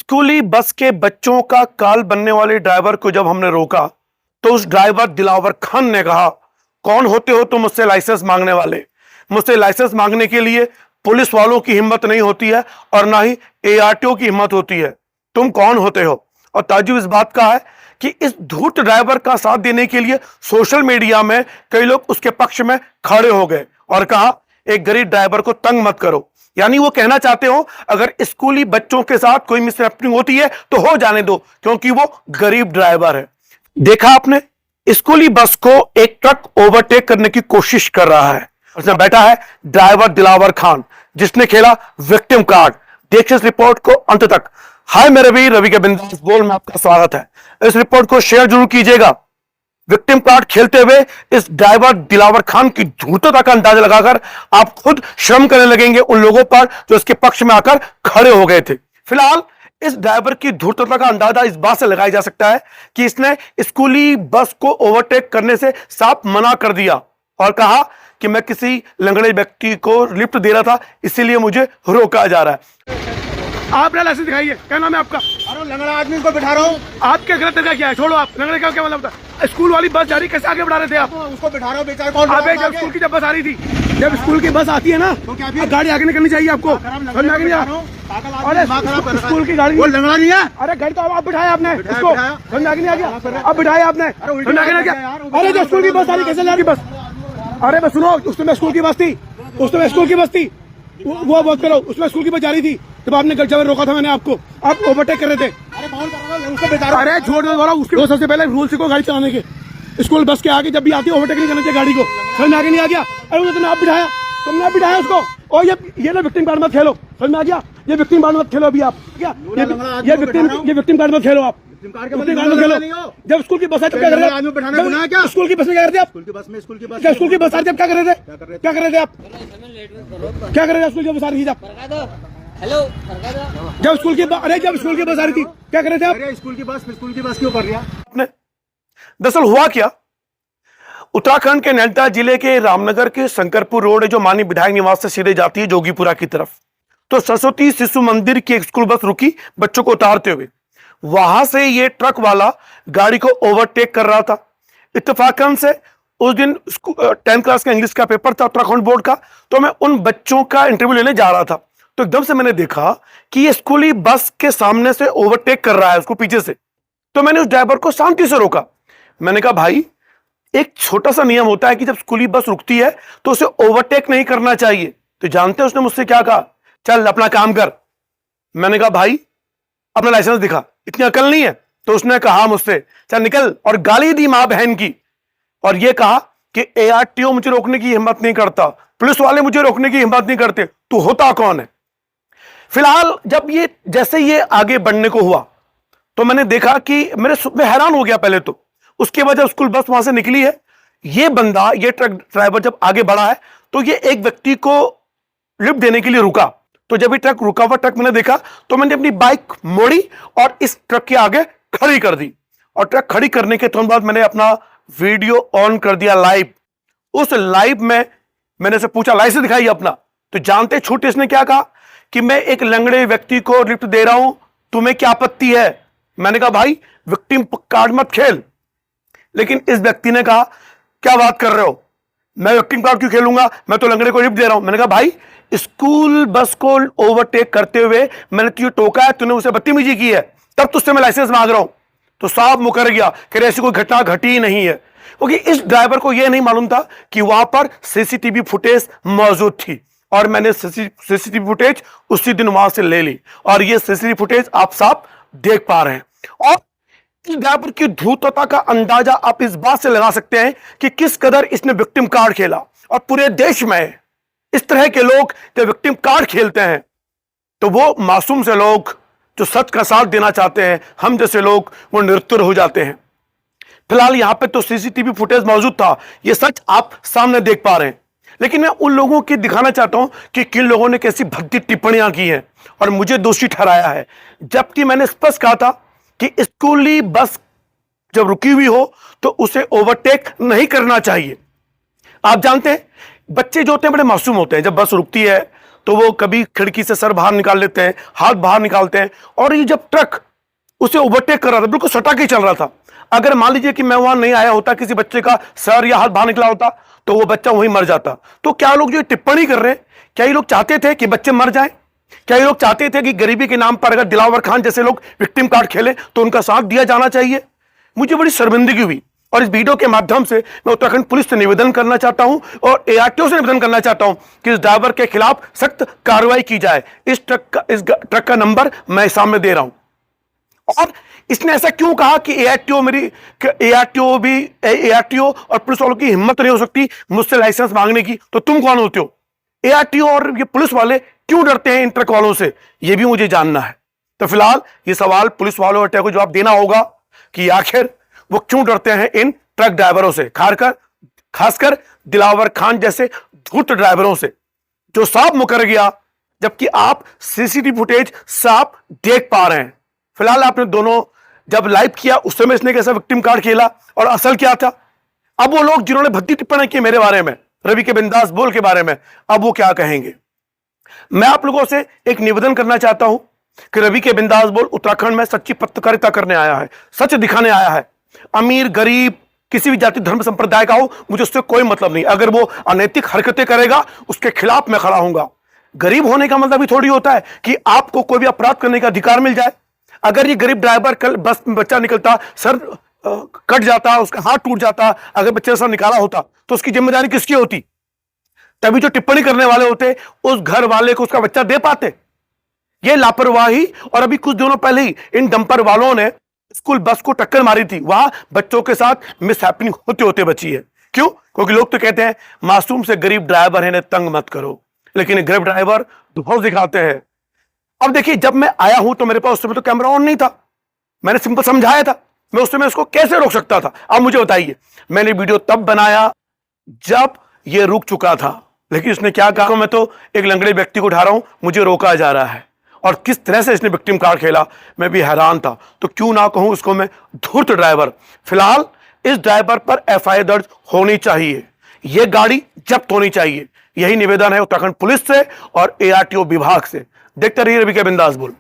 स्कूली बस के बच्चों का काल बनने वाले ड्राइवर को जब हमने रोका तो उस ड्राइवर दिलावर खान ने कहा, कौन होते हो तुम मुझसे लाइसेंस मांगने वाले? मुझसे लाइसेंस मांगने के लिए पुलिस वालों की हिम्मत नहीं होती है और ना ही एआरटीओ की हिम्मत होती है। तुम कौन होते हो? और ताज्जुब इस बात का है कि इस धूर्त ड्राइवर का साथ देने के लिए सोशल मीडिया में कई लोग उसके पक्ष में खड़े हो गए और कहा, एक गरीब ड्राइवर को तंग मत करो। यानी वो कहना चाहते हो अगर स्कूली बच्चों के साथ कोई मिसहैपनिंग होती है तो हो जाने दो, क्योंकि वो गरीब ड्राइवर है। देखा आपने, स्कूली बस को एक ट्रक ओवरटेक करने की कोशिश कर रहा है। उसमें बैठा है ड्राइवर दिलावर खान, जिसने खेला विक्टिम कार्ड। देखिए इस रिपोर्ट को अंत तक। हाय मेरे भी रवि के बिंदास बोल में आपका स्वागत है। इस रिपोर्ट को शेयर जरूर कीजिएगा। विक्टिम कार्ड खेलते हुए इस ड्राइवर दिलावर खान की धूर्तता का अंदाजा लगाकर आप खुद शर्म करने लगेंगे उन लोगों पर जो इसके पक्ष में आकर खड़े हो गए थे। फिलहाल इस ड्राइवर की धूर्तता का अंदाजा इस बात से लगाया जा सकता है कि इसने स्कूली बस को ओवरटेक करने से साफ मना कर दिया और कहा कि मैं किसी लंगड़े व्यक्ति को लिफ्ट दे रहा था, इसीलिए मुझे रोका जा रहा है। आप लाइसेंस दिखाइए, क्या नाम है आपका? अरे लंगड़ा आदमी को बिठा रहा हूँ। आपके गलत तरीका क्या है? छोड़ो, आप लंगड़े का क्या मतलब था? स्कूल वाली बस जा रही, कैसे आगे बढ़ा रहे थे आप? उसको बिठा रहा हूँ बेचारा। कौन आप जब स्कूल की जब बस आ रही थी, जब स्कूल की बस आती है ना तो क्या गाड़ी आगे नहीं करनी चाहिए आपको। अरे स्कूल की गाड़ी वो लंगड़ा नहीं है। अरे गाड़ी तो आप बिठाया आपने इसको, समझ आगे नहीं आ गया? अब बिठाया आपने, समझ आगे नहीं गया? अरे जो स्कूल की बस आ रही, कैसे जा रही बस? अरे बस सुनो, उसमें स्कूल की बस थी, उसमें स्कूल की बस थी, वो बात करो। उसमें स्कूल की बस जा रही थी जब आपने जब रोका था मैंने आपको, आप ओवरटेक कर रहे थे। अरे कौन कर रहा है उसको बेचारा? अरे छोड़ दो वाला, उसके सबसे पहले रूल सीखो गाड़ी चलाने के। स्कूल बस के आगे जब भी आती है ओवरटेक नहीं करना चाहिए गाड़ी को, समझ में आगे नहीं आ गया? अरे तुमने आप बिठाया, तुमने आप बिठाया उसको। और ये ना विक्टिम कार्ड मत खेलो, समझ में आ गया? ये विक्टिम कार्ड मत खेलो अभी आप, क्या ये विक्टिम कार्ड मत खेलो आप। जब स्कूल की बस है तब क्या कर रहे थे? स्कूल की बस में क्या करते आप? स्कूल की बस आ रही थी, क्या कर रहे थे? क्या कर रहे थे आप? क्या कर रहे थे? स्कूल की बस आ रही थी आप? हेलो, जब स्कूल की बस आ रही थी क्या कर रहे थे आप? अरे स्कूल की बस क्यों कर रही है आपने? दरअसल हुआ क्या, उत्तराखंड के नैनीताल जिले के रामनगर के शंकरपुर रोड है जो माननीय विधायक निवास से सीधे जाती है जोगीपुरा की तरफ। तो सरस्वती शिशु मंदिर की एक स्कूल बस रुकी बच्चों को उतारते हुए। वहां से ये ट्रक वाला गाड़ी को ओवरटेक कर रहा था। इत्तेफाकन से उस दिन 10th क्लास का इंग्लिश का पेपर था उत्तराखंड बोर्ड का, तो मैं उन बच्चों का इंटरव्यू लेने जा रहा था। तो एकदम से मैंने देखा कि ये स्कूली बस के सामने से ओवरटेक कर रहा है उसको पीछे से। तो मैंने उस ड्राइवर को शांति से रोका। मैंने कहा, भाई एक छोटा सा नियम होता है कि जब स्कूली बस रुकती है तो उसे ओवरटेक नहीं करना चाहिए। तो जानते हैं उसने मुझसे क्या कहा? चल अपना काम कर। मैंने कहा, भाई अपना लाइसेंस दिखा, इतनी अकल नहीं है? तो उसने कहा मुझसे, चल निकल, और गाली दी मां बहन की। और यह कहा कि एआरटीओ मुझे रोकने की हिम्मत नहीं करता, पुलिस वाले मुझे रोकने की हिम्मत नहीं करते, तू होता कौन है? फिलहाल जब जैसे ये आगे बढ़ने को हुआ तो मैंने देखा कि मैं हैरान हो गया पहले तो। उसके बाद जब स्कूल बस वहां से निकली है, ये बंदा, ये ट्रक ड्राइवर जब आगे बढ़ा है तो ये एक व्यक्ति को लिफ्ट देने के लिए रुका। तो जब ये ट्रक रुका हुआ ट्रक मैंने देखा तो मैंने अपनी बाइक मोड़ी और इस ट्रक के आगे खड़ी कर दी। और ट्रक खड़ी करने के तुरंत बाद मैंने अपना वीडियो ऑन कर दिया लाइव। उस लाइव में मैंने से पूछा, लाइसेंस दिखाई अपना। तो जानते छूटे इसने क्या कहा कि मैं एक लंगड़े व्यक्ति को लिफ्ट दे रहा हूं, तुम्हें क्या आपत्ति है? मैंने कहा, भाई विक्टिम कार्ड मत खेल। लेकिन इस व्यक्ति ने कहा, क्या बात कर रहे हो, मैं विक्टिम कार्ड क्यों खेलूंगा, मैं तो लंगड़े को लिफ्ट दे रहा हूं। मैंने कहा, भाई स्कूल बस को ओवरटेक करते हुए मैंने तुझे टोका है, तूने उसे बदतमीजी की है, तब तुझसे मैं लाइसेंस मांग रहा हूं। तो साहब मुकर गया कि ऐसी कोई घटना घटी ही नहीं है, क्योंकि इस ड्राइवर को यह नहीं मालूम था कि वहां पर सीसीटीवी फुटेज मौजूद थी। और मैंने सीसीटीवी फुटेज उसी दिन वहां से ले ली और ये सीसीटीवी फुटेज आप साफ देख पा रहे हैं। और इस ड्राइवर की धूर्तता का अंदाजा आप इस बात से लगा सकते हैं कि किस कदर इसने विक्टिम कार्ड खेला। और पूरे देश में इस तरह के लोग जब विक्टिम कार्ड खेलते हैं तो वो मासूम से लोग जो सच का साथ देना चाहते हैं, हम जैसे लोग, वो निरुत्तर हो जाते हैं। फिलहाल यहां पे तो सीसीटीवी फुटेज मौजूद था, ये सच आप सामने देख पा रहे हैं। लेकिन मैं उन लोगों की दिखाना चाहता हूं कि किन लोगों ने कैसी भद्दी टिप्पणियां की हैं और मुझे दोषी ठहराया है, जबकि मैंने स्पष्ट कहा था कि स्कूली बस जब रुकी हुई हो तो उसे ओवरटेक नहीं करना चाहिए। आप जानते हैं बच्चे जो होते हैं बड़े मासूम होते हैं। जब बस रुकती है तो वो कभी खिड़की से सर बाहर निकाल लेते हैं, हाथ बाहर निकालते हैं। और ये जब ट्रक उसे ओवरटेक कर रहा था, बिल्कुल सटा के चल रहा था, अगर मान लीजिए कि मैं वहां नहीं आया होता, किसी बच्चे का सर या हाथ बाहर निकला होता, तो वो बच्चा वहीं मर जाता। तो क्या लोग जो टिप्पणी कर रहे हैं, क्या ये लोग चाहते थे कि बच्चे मर जाएं? क्या ये लोग चाहते थे कि गरीबी के नाम पर अगर दिलावर खान जैसे लोग विक्टिम कार्ड खेले तो उनका साथ दिया जाना चाहिए? मुझे बड़ी शर्मिंदगी हुई और इस वीडियो के माध्यम से मैं उत्तराखंड पुलिस से निवेदन करना चाहता हूं और एआरटीओ से निवेदन करना चाहता हूं कि इस ड्राइवर के खिलाफ सख्त कार्रवाई की जाए। इस ट्रक का नंबर मैं सामने दे रहा हूं। और इसने ऐसा क्यों कहा कि एआरटीओ और पुलिस वालों की हिम्मत नहीं हो सकती मुझसे लाइसेंस मांगने की? तो तुम कौन होते हो? एआरटीओ और ये पुलिस वाले क्यों डरते हैं इन ट्रक वालों से, ये भी मुझे जानना है। तो फिलहाल ये सवाल पुलिस वालों और को जवाब देना होगा कि आखिर वो क्यों डरते हैं इन ट्रक ड्राइवरों से, खासकर दिलावर खान जैसे धूर्त ड्राइवरों से, जो साफ मुकर गया जबकि आप सीसीटीवी फुटेज साफ देख पा रहे हैं। फिलहाल आपने दोनों जब लाइव किया उस समय इसने कैसा विक्टिम कार्ड खेला और असल क्या था? अब वो लोग जिन्होंने भद्दी टिप्पणी की मेरे बारे में, रवि के बिंदास बोल के बारे में, अब वो क्या कहेंगे? मैं आप लोगों से एक निवेदन करना चाहता हूं कि रवि के बिंदास बोल उत्तराखंड में सच्ची पत्रकारिता करने आया है, सच दिखाने आया है। अमीर गरीब किसी भी जाति धर्म संप्रदाय का हो, मुझे उससे कोई मतलब नहीं। अगर वो अनैतिक हरकतें करेगा उसके खिलाफ मैं खड़ा हूंगा। गरीब होने का मतलब भी थोड़ी होता है कि आपको कोई भी अपराध करने का अधिकार मिल जाए। अगर ये गरीब ड्राइवर कल बस में बच्चा निकलता, सर कट जाता, उसका हाथ टूट जाता, अगर बच्चे से निकाला होता तो उसकी जिम्मेदारी किसकी होती? तभी जो टिप्पणी करने वाले होते उस घर वाले को उसका बच्चा दे पाते। ये लापरवाही। और अभी कुछ दिनों पहले ही इन डंपर वालों ने स्कूल बस को टक्कर मारी थी, वहां बच्चों के साथ मिस हैपनिंग होते होते बची है। क्यों? क्योंकि लोग तो कहते हैं मासूम से गरीब ड्राइवर है, तंग मत करो, लेकिन गरीब ड्राइवर दुखों दिखाते हैं। अब देखिए, जब मैं आया हूं तो मेरे पास उस समय तो कैमरा ऑन नहीं था, मैंने सिंपल समझाया था, मैं उस समय उसको कैसे रोक सकता था? अब मुझे बताइए। मैंने वीडियो तब बनाया जब ये रुक चुका था, लेकिन इसने क्या कहा, मैं तो एक लंगड़े व्यक्ति को उठा रहा हूं, मुझे रोका जा रहा है। और किस तरह से इसने विक्टिम कार्ड खेला, मैं भी हैरान था। तो क्यों ना कहूं उसको मैं धूर्त ड्राइवर। फिलहाल इस ड्राइवर पर एफआईआर दर्ज होनी चाहिए, यह गाड़ी जब्त होनी चाहिए। यही निवेदन है उत्तराखंड पुलिस से और एआरटीओ विभाग से। देखते रहिए रवि के बिंदास बोल।